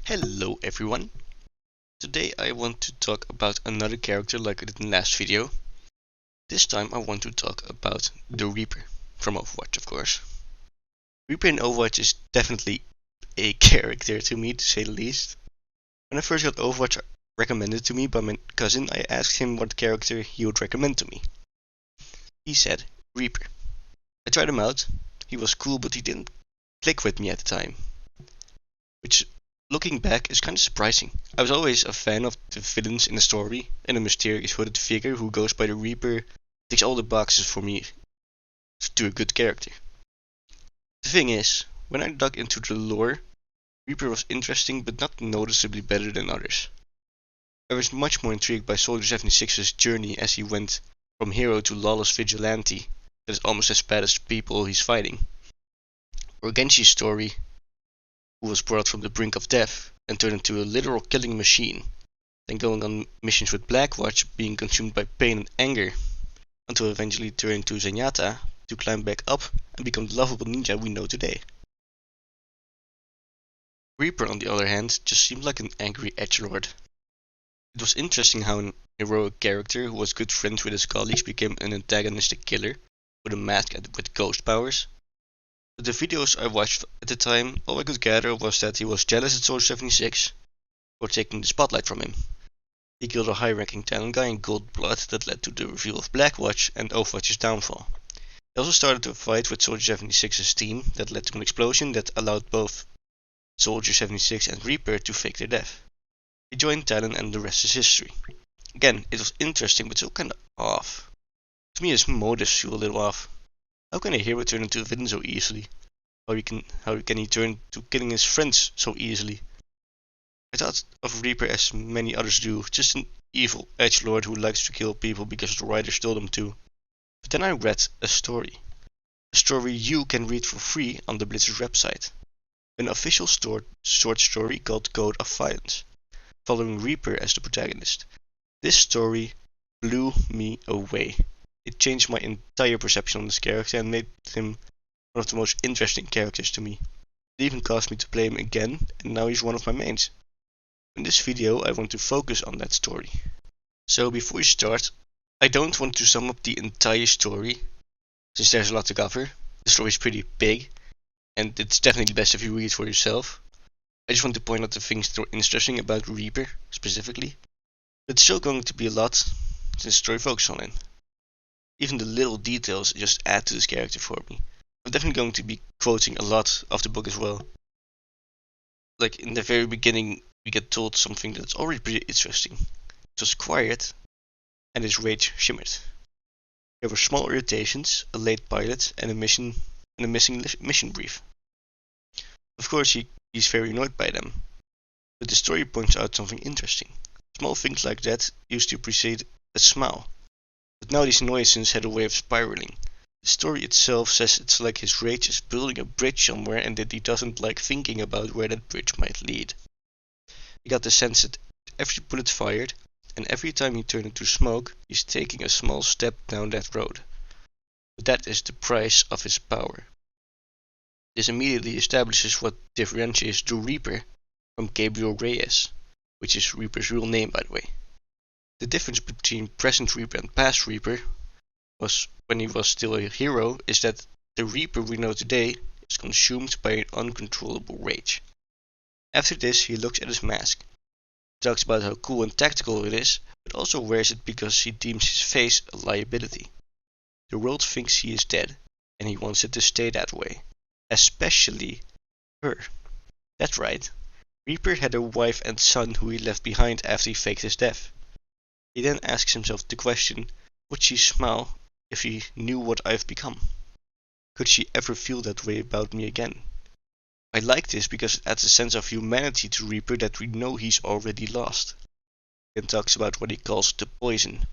Hello everyone! Today I want to talk about another character like I did in the last video. This time I want to talk about the Reaper, from Overwatch of course. Reaper in Overwatch is definitely a character to me, to say the least. When I first got Overwatch recommended to me by my cousin, I asked him what character he would recommend to me. He said Reaper. I tried him out, he was cool but he didn't click with me at the time. Which, looking back, is kind of surprising. I was always a fan of the villains in the story, and a mysterious hooded figure who goes by the Reaper ticks all the boxes for me to a good character. The thing is, when I dug into the lore, Reaper was interesting but not noticeably better than others. I was much more intrigued by Soldier 76's journey as he went from hero to lawless vigilante that is almost as bad as the people he's fighting. Or Genshi's story, who was brought from the brink of death and turned into a literal killing machine, then going on missions with Blackwatch, being consumed by pain and anger, until eventually turning to Zenyatta to climb back up and become the lovable ninja we know today. Reaper, on the other hand, just seemed like an angry edgelord. It was interesting how an heroic character who was good friends with his colleagues became an antagonistic killer with a mask and with ghost powers. With the videos I watched at the time, all I could gather was that he was jealous at Soldier 76 for taking the spotlight from him. He killed a high-ranking Talon guy in cold blood that led to the reveal of Blackwatch and Overwatch's downfall. He also started a fight with Soldier 76's team that led to an explosion that allowed both Soldier 76 and Reaper to fake their death. He joined Talon and the rest is history. Again, it was interesting but still kinda off. To me his motives feel a little off. How can a hero turn into a villain so easily? How can he turn to killing his friends so easily? I thought of Reaper as many others do, just an evil edgelord who likes to kill people because the writers told him to. But then I read a story you can read for free on the Blizzard website. An official short story called Code of Violence, following Reaper as the protagonist. This story blew me away. It changed my entire perception on this character and made him one of the most interesting characters to me. It even caused me to play him again, and now he's one of my mains. In this video I want to focus on that story. So before we start, I don't want to sum up the entire story, since there's a lot to cover. The story is pretty big, and it's definitely best if you read it for yourself. I just want to point out the things that are interesting about Reaper, specifically. But it's still going to be a lot, since the story focuses on him. Even the little details just add to this character for me. I'm definitely going to be quoting a lot of the book as well. Like in the very beginning, we get told something that's already pretty interesting. It was quiet, and his rage shimmered. There were small irritations, a late pilot, and a missing mission brief. Of course, he's very annoyed by them, but the story points out something interesting. Small things like that used to precede a smile, but now these annoyances had a way of spiraling. The story itself says it's like his rage is building a bridge somewhere and that he doesn't like thinking about where that bridge might lead. He got the sense that every bullet fired, and every time he turned into smoke, he's taking a small step down that road. But that is the price of his power. This immediately establishes what differentiates the Reaper from Gabriel Reyes, which is Reaper's real name by the way. The difference between present Reaper and past Reaper was when he was still a hero is that the Reaper we know today is consumed by an uncontrollable rage. After this he looks at his mask, talks about how cool and tactical it is, but also wears it because he deems his face a liability. The world thinks he is dead, and he wants it to stay that way. Especially her. That's right. Reaper had a wife and son who he left behind after he faked his death. He then asks himself the question, would she smile if he knew what I've become? Could she ever feel that way about me again? I like this because it adds a sense of humanity to Reaper that we know he's already lost. He then talks about what he calls the poison.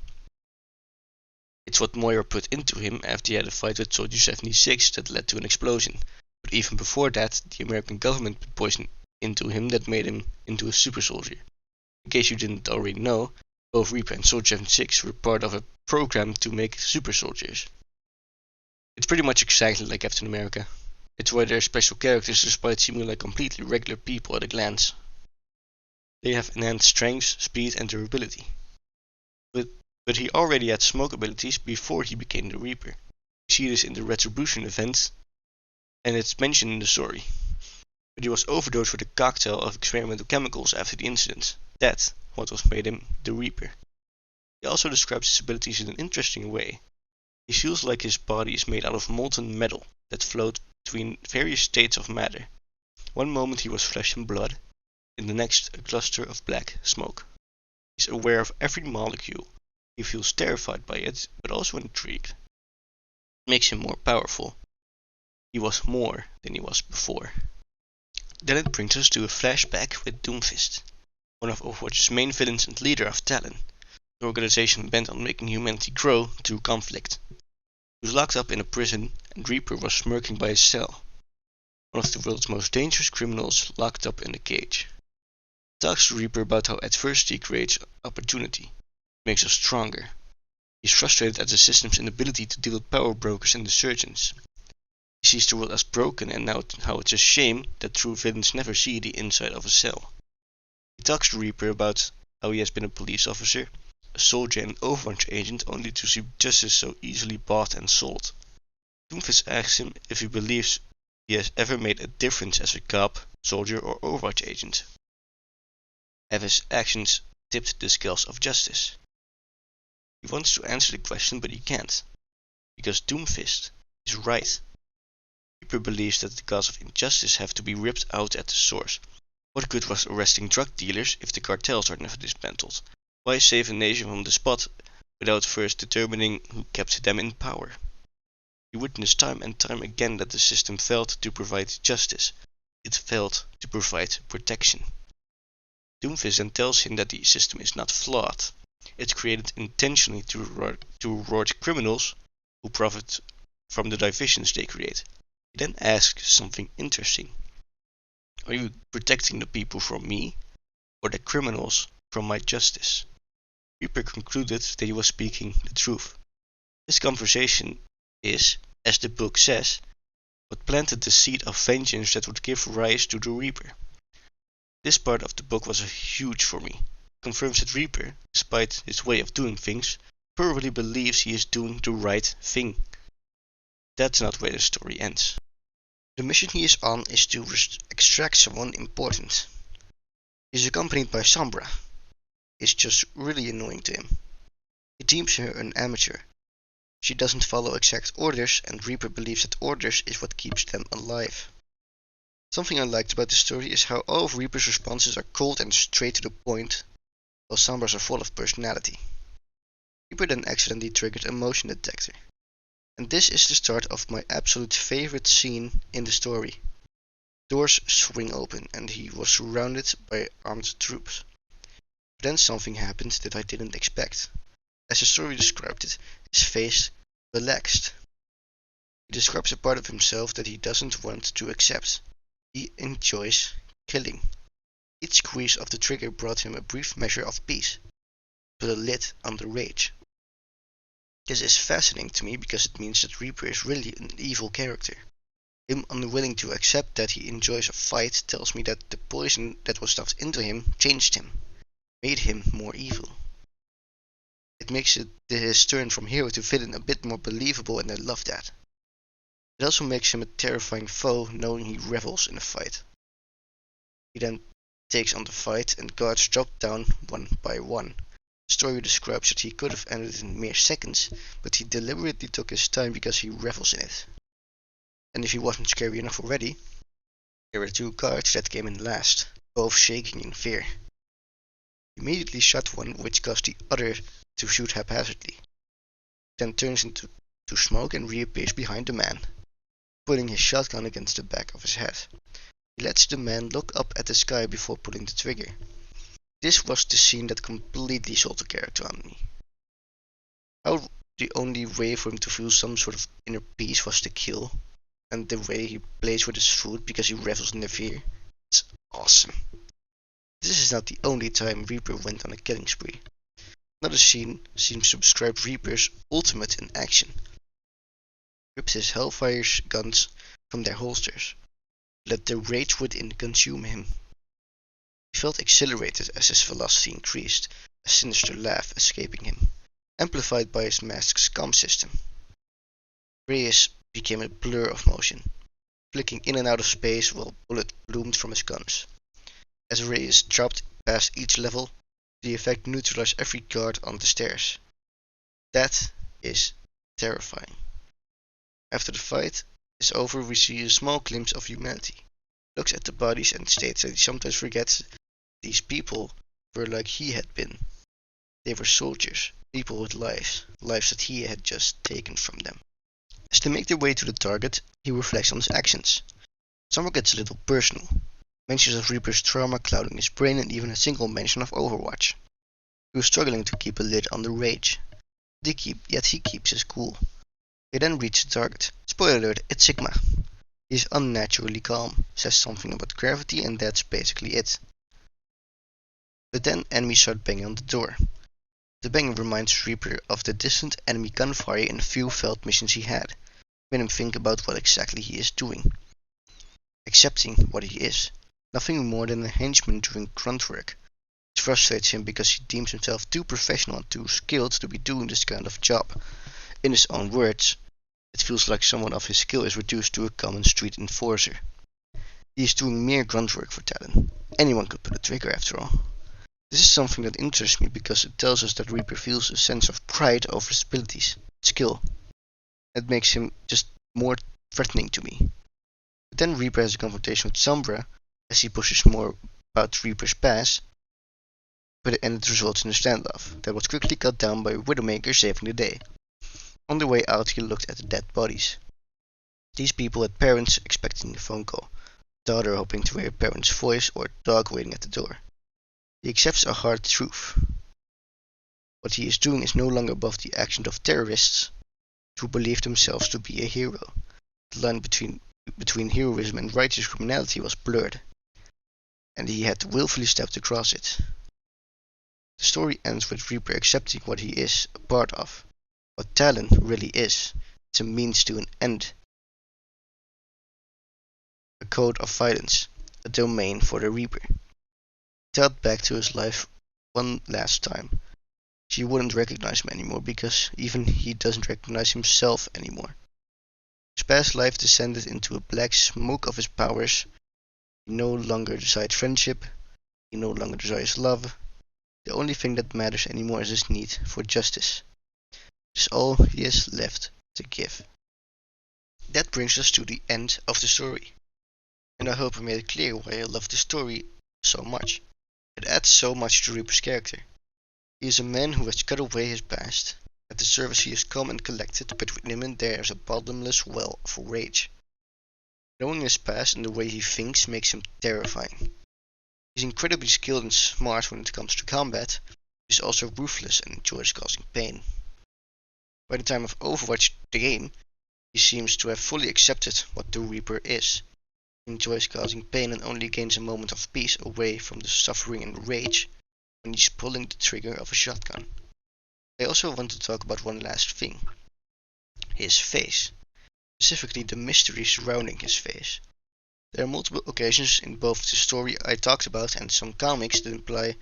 It's what Moira put into him after he had a fight with Soldier 76 that led to an explosion. But even before that, the American government put poison into him that made him into a super soldier. In case you didn't already know, both Reaper and Soldier 76 were part of a program to make super soldiers. It's pretty much exactly like Captain America. It's why they're special characters despite seeming like completely regular people at a glance. They have enhanced strength, speed, and durability. But he already had smoke abilities before he became the Reaper. We see this in the Retribution event, and it's mentioned in the story. But he was overdosed with a cocktail of experimental chemicals after the incident. That's what was made him the Reaper. He also describes his abilities in an interesting way. He feels like his body is made out of molten metal that float between various states of matter. One moment he was flesh and blood, in the next a cluster of black smoke. He's aware of every molecule. He feels terrified by it, but also intrigued. It makes him more powerful. He was more than he was before. Then it brings us to a flashback with Doomfist, one of Overwatch's main villains and leader of Talon, an organization bent on making humanity grow through conflict. He was locked up in a prison, and Reaper was smirking by his cell. One of the world's most dangerous criminals locked up in a cage. He talks to Reaper about how adversity creates opportunity, makes us stronger. He's frustrated at the system's inability to deal with power brokers and insurgents. He sees the world as broken and now how it's a shame that true villains never see the inside of a cell. He talks to Reaper about how he has been a police officer, a soldier and an Overwatch agent only to see justice so easily bought and sold. Doomfist asks him if he believes he has ever made a difference as a cop, soldier or Overwatch agent. Have his actions tipped the scales of justice? He wants to answer the question, but he can't, because Doomfist is right. Reaper believes that the gods of injustice have to be ripped out at the source. What good was arresting drug dealers if the cartels are never dismantled? Why save a nation from the spot without first determining who kept them in power? He witnessed time and time again that the system failed to provide justice. It failed to provide protection. Doomfist then tells him that the system is not flawed. It's created intentionally to reward criminals who profit from the divisions they create. He then asks something interesting. Are you protecting the people from me, or the criminals from my justice? Reaper concluded that he was speaking the truth. This conversation is, as the book says, what planted the seed of vengeance that would give rise to the Reaper. This part of the book was huge for me. It confirms that Reaper, despite his way of doing things, thoroughly believes he is doing the right thing. That's not where the story ends. The mission he is on is to extract someone important. He is accompanied by Sombra. It's just really annoying to him. He deems her an amateur. She doesn't follow exact orders, and Reaper believes that orders is what keeps them alive. Something I liked about the story is how all of Reaper's responses are cold and straight to the point, while Sombra's are full of personality. Reaper then accidentally triggered a motion detector. And this is the start of my absolute favorite scene in the story. Doors swing open and he was surrounded by armed troops. But then something happened that I didn't expect. As the story described it, his face relaxed. He describes a part of himself that he doesn't want to accept. He enjoys killing. Each squeeze of the trigger brought him a brief measure of peace, put a lid on the rage. This is fascinating to me because it means that Reaper is really an evil character. Him unwilling to accept that he enjoys a fight tells me that the poison that was stuffed into him changed him, made him more evil. It makes his turn from hero to villain a bit more believable, and I love that. It also makes him a terrifying foe, knowing he revels in a fight. He then takes on the fight and guards drop down one by one. The story describes that he could have ended in mere seconds, but he deliberately took his time because he revels in it. And if he wasn't scary enough already, there were two guards that came in last, both shaking in fear. He immediately shot one, which caused the other to shoot haphazardly. He then turns into smoke and reappears behind the man, putting his shotgun against the back of his head. He lets the man look up at the sky before pulling the trigger. This was the scene that completely sold the character on me. How the only way for him to feel some sort of inner peace was to kill, and the way he plays with his food because he revels in the fear. It's awesome. This is not the only time Reaper went on a killing spree. Another scene seems to describe Reaper's ultimate in action. He rips his Hellfire guns from their holsters. Let the rage within consume him. He felt exhilarated as his velocity increased, a sinister laugh escaping him, amplified by his mask's comm system. Reyes became a blur of motion, flicking in and out of space while bullets bloomed from his guns. As Reyes dropped past each level, the effect neutralized every guard on the stairs. That is terrifying. After the fight is over, we see a small glimpse of humanity. He looks at the bodies and states that he sometimes forgets these people were like he had been. They were soldiers, people with lives that he had just taken from them. As they make their way to the target, he reflects on his actions. Someone gets a little personal. Mentions of Reaper's trauma clouding his brain and even a single mention of Overwatch. He was struggling to keep a lid on the rage. Yet he keeps his cool. He then reaches the target. Spoiler alert, it's Sigma. He is unnaturally calm, says something about gravity, and that's basically it. But then enemies start banging on the door. The banging reminds Reaper of the distant enemy gunfire in a few failed missions he had. Made him think about what exactly he is doing. Accepting what he is. Nothing more than a henchman doing grunt work. It frustrates him because he deems himself too professional and too skilled to be doing this kind of job. In his own words, it feels like someone of his skill is reduced to a common street enforcer. He is doing mere grunt work for Talon. Anyone could pull a trigger after all. This is something that interests me because it tells us that Reaper feels a sense of pride over his abilities, skill. That makes him just more threatening to me. But then Reaper has a confrontation with Sombra as he pushes more about Reaper's past, and it results in a standoff that was quickly cut down by Widowmaker saving the day. On the way out, he looked at the dead bodies. These people had parents expecting a phone call, daughter hoping to hear a parent's voice, or dog waiting at the door. He accepts a hard truth. What he is doing is no longer above the actions of terrorists who believe themselves to be a hero. The line between heroism and righteous criminality was blurred, and he had willfully stepped across it. The story ends with Reaper accepting what he is a part of, what Talon really is. It's a means to an end. A code of violence, a domain for the Reaper. He thought back to his life one last time. She wouldn't recognize him anymore because even he doesn't recognize himself anymore. His past life descended into a black smoke of his powers. He no longer desires friendship. He no longer desires love. The only thing that matters anymore is his need for justice. It's all he has left to give. That brings us to the end of the story. And I hope I made it clear why I love the story so much. It adds so much to Reaper's character. He is a man who has cut away his past. At the surface he is calm and collected, but within him there is a bottomless well of rage. Knowing his past and the way he thinks makes him terrifying. He's incredibly skilled and smart when it comes to combat. He's also ruthless and enjoys causing pain. By the time of Overwatch the game, he seems to have fully accepted what the Reaper is. He enjoys causing pain and only gains a moment of peace away from the suffering and rage when he's pulling the trigger of a shotgun. I also want to talk about one last thing. His face. Specifically the mystery surrounding his face. There are multiple occasions in both the story I talked about and some comics that imply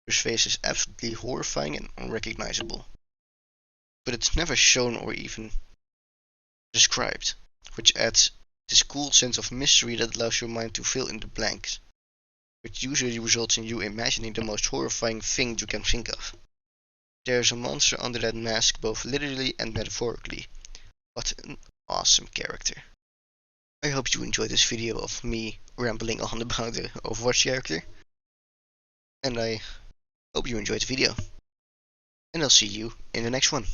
his face is absolutely horrifying and unrecognizable. But it's never shown or even described, which adds this cool sense of mystery that allows your mind to fill in the blanks, which usually results in you imagining the most horrifying thing you can think of. There is a monster under that mask both literally and metaphorically. What an awesome character. I hope you enjoyed this video of me rambling on about the Overwatch character. And I hope you enjoyed the video. And I'll see you in the next one.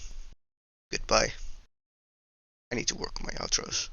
Goodbye. I need to work on my outros.